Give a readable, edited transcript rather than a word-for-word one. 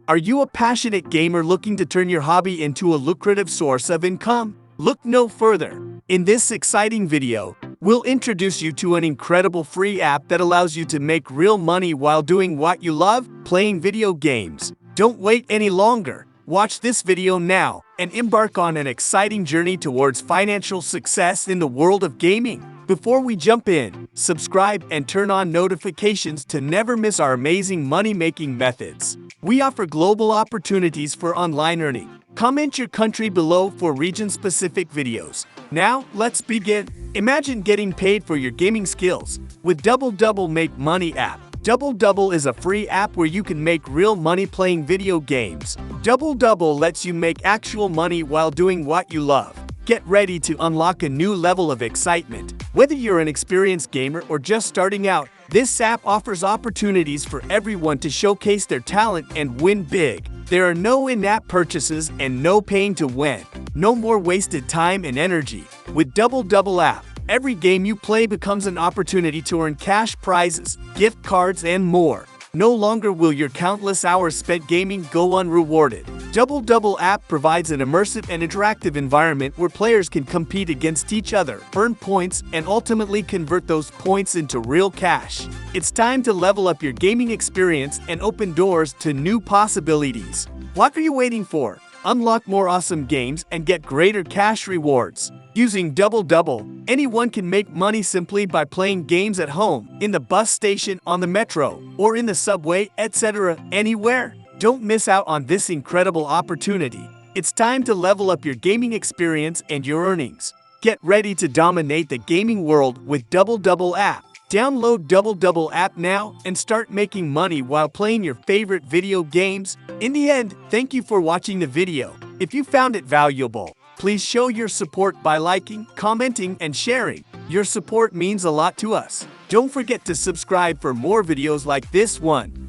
Are you a passionate gamer looking to turn your hobby into a lucrative source of income? Look no further. In this exciting video, we'll introduce you to an incredible free app that allows you to make real money while doing what you love, playing video games. Don't wait any longer. Watch this video now and embark on an exciting journey towards financial success in the world of gaming. Before we jump in, subscribe and turn on notifications to never miss our amazing money-making methods. We offer global opportunities for online earning. Comment your country below for region-specific videos. Now, let's begin. Imagine getting paid for your gaming skills with Double Make Money app. Double is a free app where you can make real money playing video games. Double lets you make actual money while doing what you love. Get ready to unlock a new level of excitement. Whether you're an experienced gamer or just starting out, this app offers opportunities for everyone to showcase their talent and win big. There are no in-app purchases and no paying to win. No more wasted time and energy. With Double app, every game you play becomes an opportunity to earn cash prizes, gift cards, and more. No longer will your countless hours spent gaming go unrewarded. Double app provides an immersive and interactive environment where players can compete against each other, earn points, and ultimately convert those points into real cash. It's time to level up your gaming experience and open doors to new possibilities. What are you waiting for? Unlock more awesome games and get greater cash rewards. Using Double, anyone can make money simply by playing games at home, in the bus station, on the metro, or in the subway, etc. anywhere. Don't miss out on this incredible opportunity. It's time to level up your gaming experience and your earnings. Get ready to dominate the gaming world with Double app. Download Double app now and start making money while playing your favorite video games. In the end, thank you for watching the video. If you found it valuable, please show your support by liking, commenting, and sharing. Your support means a lot to us. Don't forget to subscribe for more videos like this one.